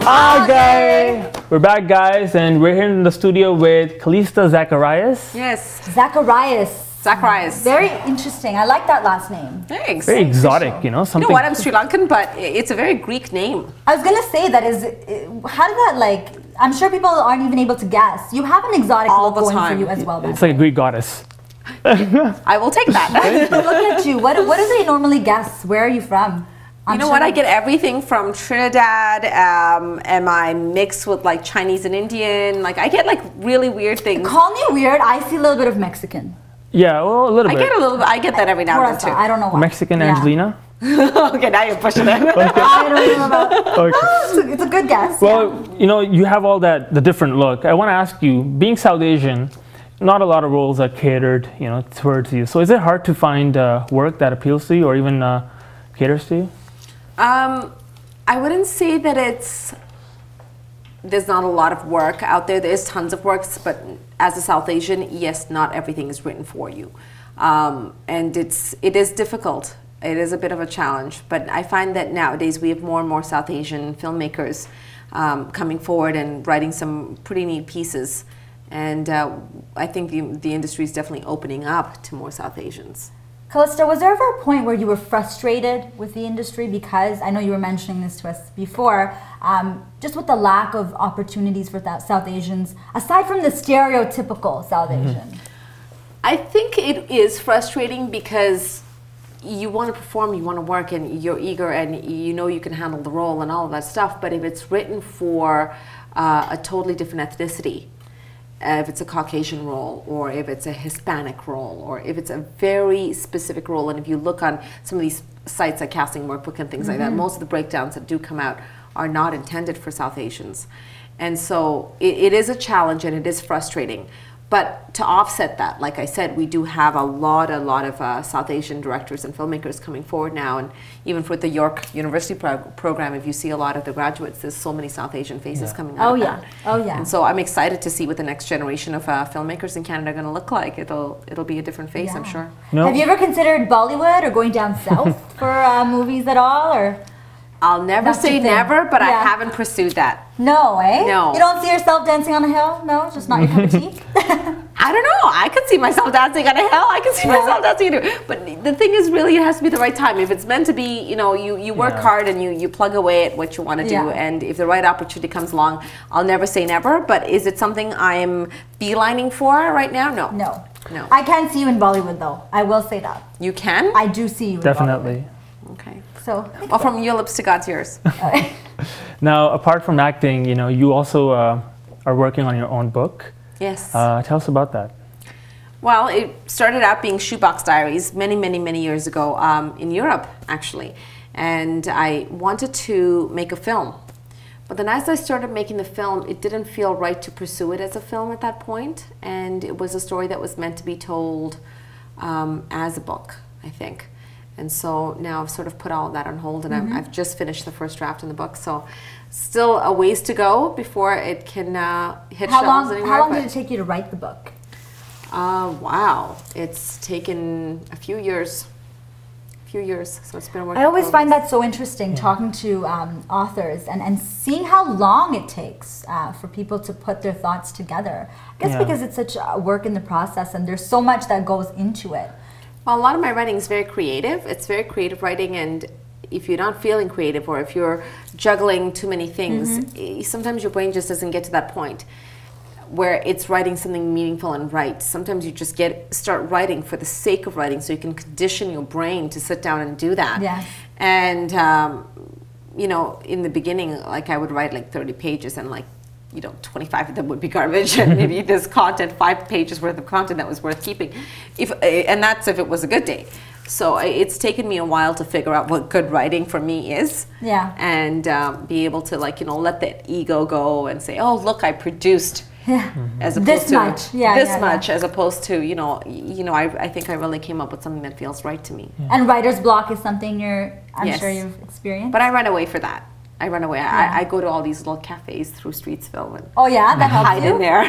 Hi guys! We're back, guys, and we're here in the studio with Kalista Seg3. Yes. Zacharias. Very interesting. I like that last name. Thanks. Very exotic, you know, something. You know what? I'm Sri Lankan, but it's a very Greek name. I was going to say that how did that, like, I'm sure people aren't even able to guess. You have an exotic look going for you as well. It's like a Greek goddess. I will take that. Look at you. What do they normally guess? Where are you from? You know what? I get everything from Trinidad, and I mix with like Chinese and Indian. Like I get like really weird things. Call me weird. I see a little bit of Mexican. Yeah, well, a little bit. I get a little bit. I get that every now and then too. I don't know why. Mexican Angelina. Okay, now you're pushing it. Okay. I don't know about. Okay. It's a good guess. Well, you know, you have all the different look. I want to ask you, being South Asian, not a lot of roles are catered, you know, towards you. So is it hard to find work that appeals to you or even caters to you? I wouldn't say that there's not a lot of work out there. There's tons of works, but as a South Asian, yes, not everything is written for you. And it is difficult. It is a bit of a challenge, but I find that nowadays we have more and more South Asian filmmakers coming forward and writing some pretty neat pieces. And I think the industry is definitely opening up to more South Asians. Kalista, was there ever a point where you were frustrated with the industry because, I know you were mentioning this to us before, just with the lack of opportunities for South Asians, aside from the stereotypical South Asian? I think it is frustrating because you want to perform, you want to work, and you're eager, and you know you can handle the role and all of that stuff, but if it's written for a totally different ethnicity, if it's a Caucasian role, or if it's a Hispanic role, or if it's a very specific role, and if you look on some of these sites like Casting Workbook and things like that, most of the breakdowns that do come out are not intended for South Asians. And so it is a challenge and it is frustrating. But to offset that, like I said, we do have a lot of South Asian directors and filmmakers coming forward now, and even for the York University program, if you see a lot of the graduates, there's so many South Asian faces coming out of that. Oh yeah. And so I'm excited to see what the next generation of filmmakers in Canada are going to look like. It'll be a different face, I'm sure. No. Have you ever considered Bollywood or going down south for movies at all, or? I'll never say never, but I haven't pursued that. No, eh? No. You don't see yourself dancing on a hill? No, just not your cup of tea? I don't know. I could see myself dancing on a hill. I could see myself dancing too. But the thing is, really, it has to be the right time. If it's meant to be, you know, you work hard and you plug away at what you want to do. And if the right opportunity comes along, I'll never say never. But is it something I'm beelining for right now? No. No. I can see you in Bollywood, though. I will say that. You can? I do see you in Definitely. Bollywood. Okay. So, well, from your lips to God's ears. Now, apart from acting, you know, you also are working on your own book. Yes. Tell us about that. Well, it started out being Shoebox Diaries many years ago in Europe, actually. And I wanted to make a film. But then as I started making the film, it didn't feel right to pursue it as a film at that point. And it was a story that was meant to be told as a book, I think. And so now I've sort of put all of that on hold, and I've just finished the first draft in the book. So still a ways to go before it can hit shelves anywhere. How long did it take you to write the book? Wow, it's taken a few years. So it's been a work. I always find that so interesting, talking to authors and seeing how long it takes for people to put their thoughts together. I guess because it's such a work in the process, and there's so much that goes into it. Well, a lot of my writing is very creative. It's very creative writing, and if you're not feeling creative, or if you're juggling too many things, sometimes your brain just doesn't get to that point where it's writing something meaningful and right. Sometimes you just start writing for the sake of writing, so you can condition your brain to sit down and do that. Yes. And you know, in the beginning, like I would write like 30 pages, and like, you know, 25 of them would be garbage, and maybe this content, 5 pages worth of content that was worth keeping, and that's if it was a good day. So it's taken me a while to figure out what good writing for me is, and be able to, like, you know, let the ego go and say, oh, look, I produced as opposed to much, as opposed to, you know, I think I really came up with something that feels right to me. And writer's block is something I'm sure you've experienced. But I run away for that. I run away. I go to all these little cafes through Streetsville and that helps hide in there.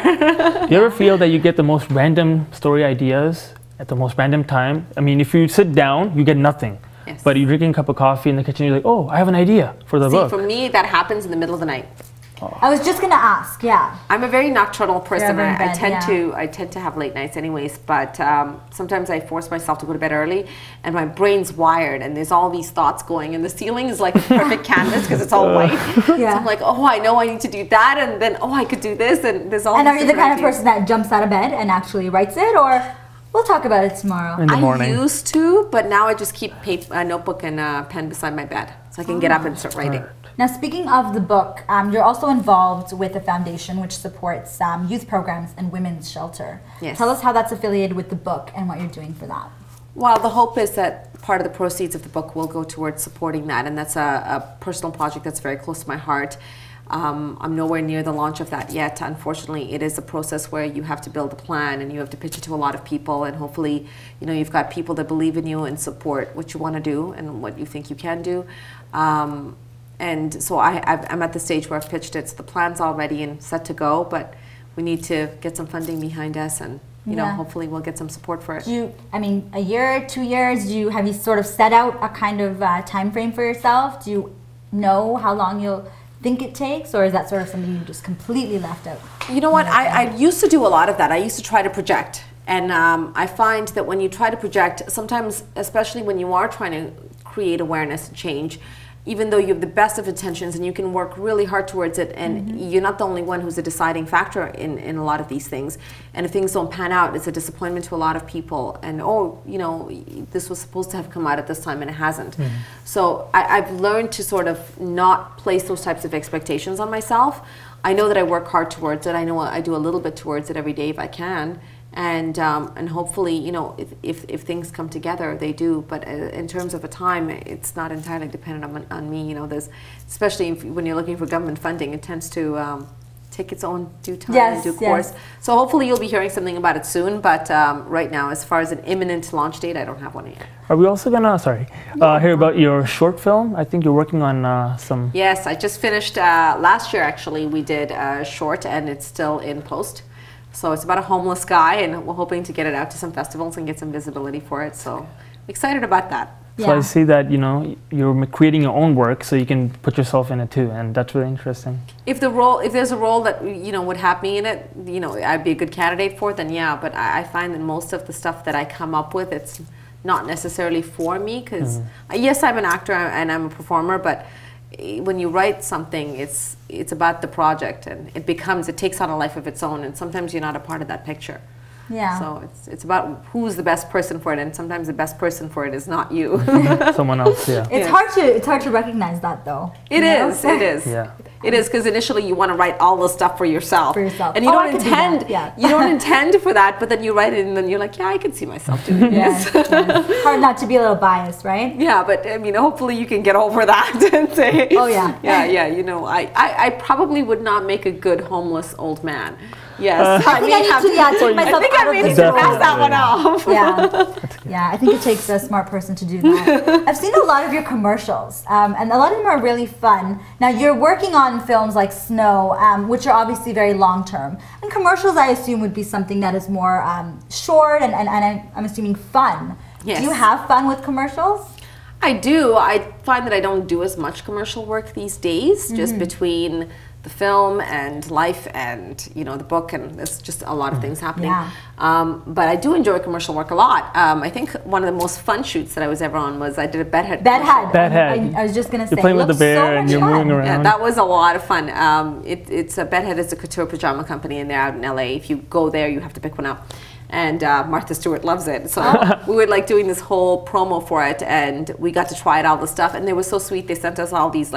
Do you ever feel that you get the most random story ideas at the most random time? I mean, if you sit down, you get nothing. Yes. but you're drinking a cup of coffee in the kitchen, you're like, oh, I have an idea for the book. For me, that happens in the middle of the night. I was just gonna ask, yeah. I'm a very nocturnal person. You're in bed, I tend to have late nights anyways, but sometimes I force myself to go to bed early, and my brain's wired, and there's all these thoughts going, and the ceiling is like a perfect canvas because it's all white. Yeah. So I'm like, oh, I know I need to do that, and then, oh, I could do this, and there's all And these are you the kind of ideas. person that jumps out of bed and actually writes it, or we'll talk about it tomorrow? In the morning. I used to, but now I just keep a notebook and a pen beside my bed, so I can get up and start writing. Now, speaking of the book, you're also involved with a foundation which supports youth programs and women's shelter. Yes. Tell us how that's affiliated with the book and what you're doing for that. Well, the hope is that part of the proceeds of the book will go towards supporting that, and that's a personal project that's very close to my heart. I'm nowhere near the launch of that yet. Unfortunately, it is a process where you have to build a plan and you have to pitch it to a lot of people, and hopefully, you've got people that believe in you and support what you want to do and what you think you can do. And so I'm at the stage where I've pitched it, so the plan's all ready and set to go, but we need to get some funding behind us, and hopefully we'll get some support for it. A year, 2 years, have you sort of set out a kind of time frame for yourself? Do you know how long you'll think it takes, or is that sort of something you just completely left out? You know what, I used to do a lot of that. I used to try to project, and I find that when you try to project, sometimes, especially when you are trying to create awareness and change, even though you have the best of intentions and you can work really hard towards it, and you're not the only one who's a deciding factor in a lot of these things. And if things don't pan out, it's a disappointment to a lot of people. And this was supposed to have come out at this time and it hasn't. So I've learned to sort of not place those types of expectations on myself. I know that I work hard towards it. I know I do a little bit towards it every day if I can. And hopefully, if things come together, they do. But in terms of a time, it's not entirely dependent on me. There's, especially when you're looking for government funding, it tends to take its own due time and due course. So hopefully you'll be hearing something about it soon. But right now, as far as an imminent launch date, I don't have one yet. Are we also gonna, hear about your short film? I think you're working on some. Yes, I just finished last year. Actually, we did a short, and it's still in post. So it's about a homeless guy, and we're hoping to get it out to some festivals and get some visibility for it. So excited about that. So I see that you're creating your own work, so you can put yourself in it too, and that's really interesting. If there's a role that would have me in it, I'd be a good candidate for it, then yeah. But I find that most of the stuff that I come up with, it's not necessarily for me, because yes, I'm an actor and I'm a performer, but when you write something, it's about the project, and it takes on a life of its own, and sometimes you're not a part of that picture. Yeah. So it's about who's the best person for it, and sometimes the best person for it is not you. Someone else, yeah. It's hard to recognize that, though. It is. Yeah. It is, because initially you want to write all the stuff for yourself. And you don't intend you don't intend for that, but then you write it and then you're like, yeah, I can see myself doing this. Hard not to be a little biased, right? Yeah, but hopefully you can get over that and say, oh yeah. Yeah, I probably would not make a good homeless old man. Yes. I think I need to pass that one off. Yeah, I think it takes a smart person to do that. I've seen a lot of your commercials, and a lot of them are really fun. Now, you're working on films like Snow, which are obviously very long-term. And commercials, I assume, would be something that is more short and I'm assuming fun. Yes. Do you have fun with commercials? I do. I find that I don't do as much commercial work these days, just between the film and life and the book, and there's just a lot of things happening. But I do enjoy commercial work a lot. I think one of the most fun shoots that I was ever on was I did a bedhead. Bedhead. I was just gonna say. You're playing with the bear and you're moving around. Yeah, that was a lot of fun. It's a Bedhead is a couture pajama company, and they're out in LA. If you go there, you have to pick one up. And Martha Stewart loves it. So we were like doing this whole promo for it, and we got to try out all the stuff, and they were so sweet. They sent us all these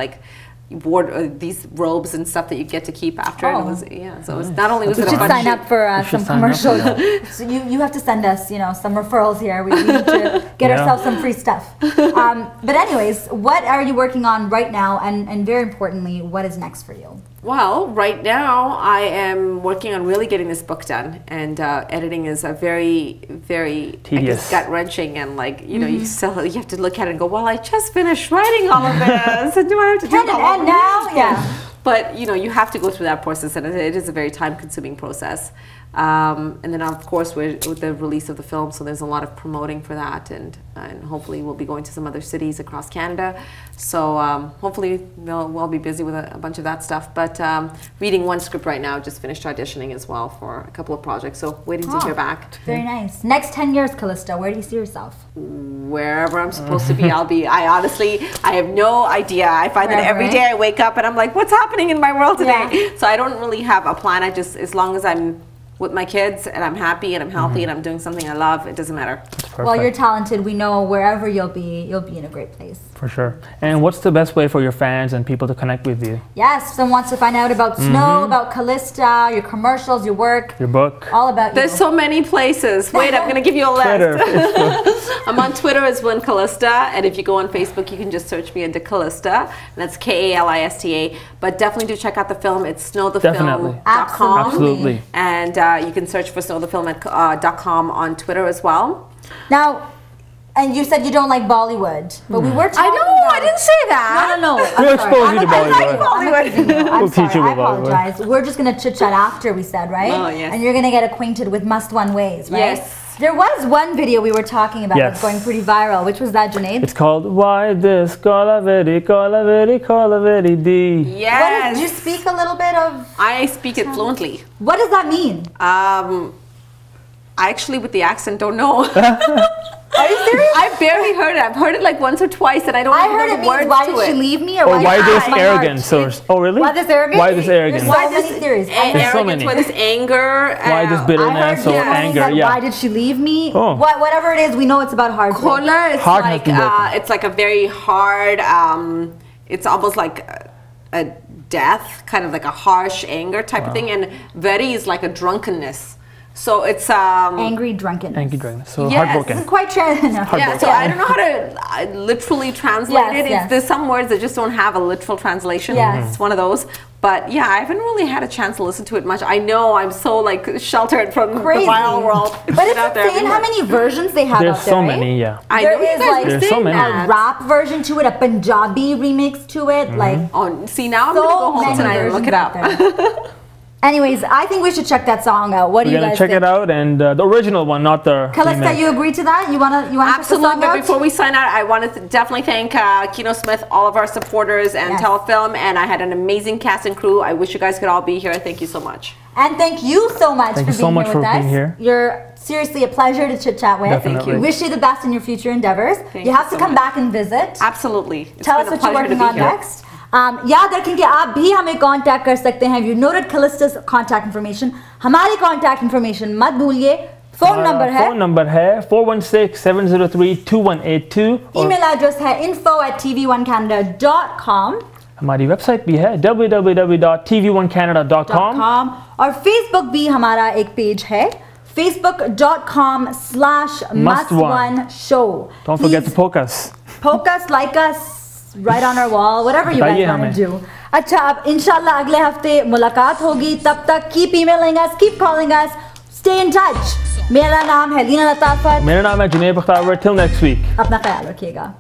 these robes and stuff that you get to keep after. And it was, so it was not only was it a fun sign up for some commercials. So you have to send us, some referrals here. We need to get ourselves some free stuff. But anyways, what are you working on right now? And very importantly, what is next for you? Well, right now I am working on really getting this book done, and editing is a very, very tedious, gut-wrenching, and you have to look at it and go, well, I just finished writing all of this, and do I have to do it all now? Yeah. But you have to go through that process, and it is a very time-consuming process. And then of course we're with the release of the film, so there's a lot of promoting for that, and hopefully we'll be going to some other cities across Canada. So hopefully we'll be busy with a bunch of that stuff. But reading one script right now, just finished auditioning as well for a couple of projects. So waiting to hear back. Very nice. Next 10 years, Kalista, where do you see yourself? Wherever I'm supposed to be, I'll be. I have no idea. I find that every day I wake up and I'm like, what's happening in my world today? Yeah. So I don't really have a plan. I just, as long as I'm with my kids and I'm happy and I'm healthy and I'm doing something I love, it doesn't matter. Well, you're talented. We know wherever you'll be in a great place. For sure. And what's the best way for your fans and people to connect with you? Yes, someone wants to find out about Snow, about Kalista, your commercials, your work. Your book. All about you. There's so many places. Wait, I'm going to give you a list. Twitter, I'm on Twitter as One Kalista, and if you go on Facebook, you can just search me into Kalista, and that's Kalista. But definitely do check out the film. It's snowthefilm.com. Absolutely. And you can search for snowthefilm.com on Twitter as well. Now, and you said you don't like Bollywood, but we were talking I didn't say that. No. We'll expose you to Bollywood. I'm teach you sorry, I about apologize. We're just going to chit-chat after, we said, right? Oh, yes. And you're going to get acquainted with MastOne ways, right? Yes. There was one video we were talking about that's going pretty viral. Which was that, Junaid? It's called Why This Kolaveri D. Yes. Did you speak a little bit of... I speak it fluently. What does that mean? I actually, with the accent, don't know. Are you serious? I've barely heard it. I've heard it like once or twice, and I don't even know the words to it. Why did she leave me? Or why this arrogance? Oh, really? Why this arrogance? Why this arrogance? There's so many theories. There's so many. Why this anger? Why this bitterness or anger? Yeah. Why did she leave me? Oh. Whatever it is, we know it's about hard. Kola is like it's like a very hard. It's almost like a death, kind of like a harsh anger type of thing, and Veri is like a drunkenness. So it's angry drunkenness. Angry drunkenness. So heartbroken. It's quite yeah. So I don't know how to literally translate it. There's some words that just don't have a literal translation. It's one of those. But yeah, I haven't really had a chance to listen to it much. I know I'm so like sheltered from the viral world. But it's insane how many versions they have There's out there. so many, yeah. I know there is like there's so many. a rap version to it, a Punjabi remix to it. Like see, now I'm gonna go home tonight and look it up. Anyways, I think we should check that song out. What do you guys think? We're gonna check it out, and the original one, not the Kalista, you agree to that? You wanna Absolutely. check the song But out? before we sign out, I want to definitely thank Kino Smith, all of our supporters, and Telefilm. And I had an amazing cast and crew. I wish you guys could all be here. Thank you so much. And thank you so much for being here with us. You're seriously a pleasure to chit chat with. Definitely. Thank you. Wish you the best in your future endeavors. You have to come back and visit. Absolutely. Tell us what you're working on next. याद रखें कि आप भी हमें contact कर सकते हैं. You noted Kalista's contact information. हमारी contact information मत भूलिए. फोन नंबर है 416-703-2182. ईमेल एड्रेस है info@tv1canada.com. हमारी वेबसाइट भी है www.tv1canada.com. और फेसबुक भी हमारा एक पेज है facebook.com/MastOneShow. Don't forget to poke us. Poke us, like us, right on our wall, whatever you guys want to do. अच्छा, अब इंशाल्लाह अगले हफ्ते मुलाकात होगी. तब तक keep emailing us, keep calling us, stay in touch. मेरा नाम है लीना लताफत. मेरा नाम है Junaid Bakhtawar. Till next week. अपना ख्याल रखिएगा.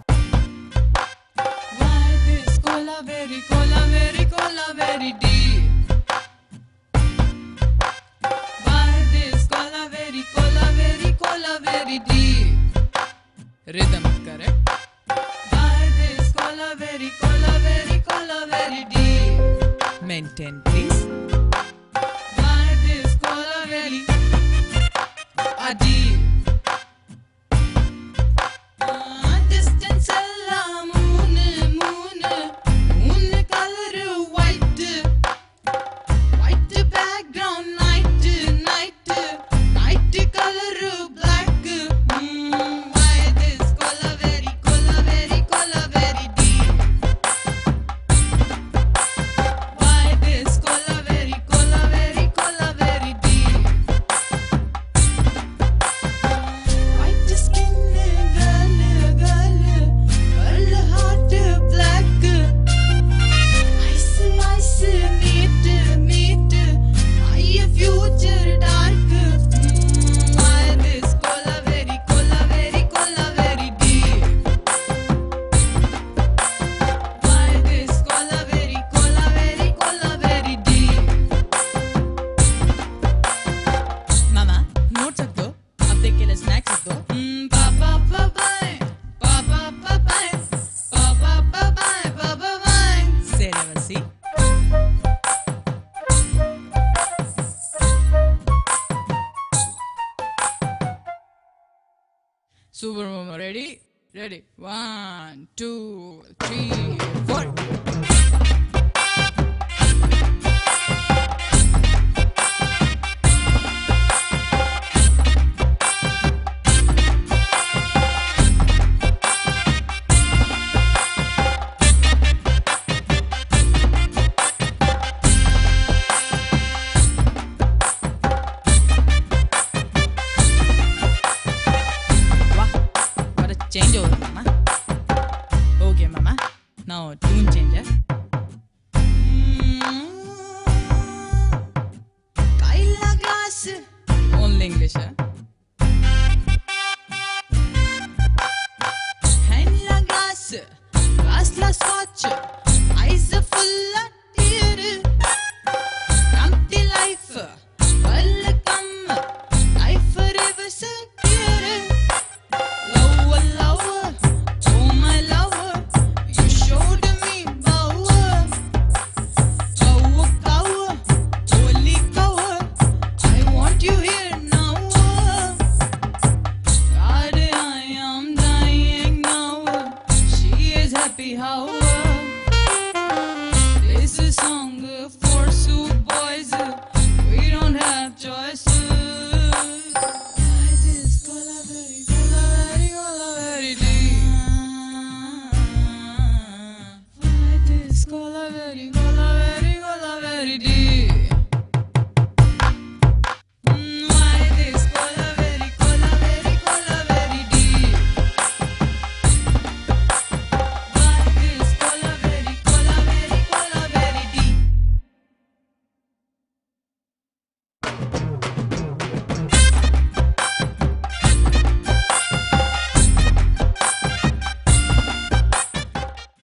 Rhythm correct. Very deep. Maintain, please. Deep. Distance moon color white background night color black. Why this color very deep? Why this color Ready? 1, 2, 3, 4. Change over, mama. Okay, mama. Now tune change, yeah? Kaila glass. Only English, yeah? Hand la glass. Glass la scotch. Eyes full of tear. Empty life. Welcome. Life forever secure. Happy hour. This is a song of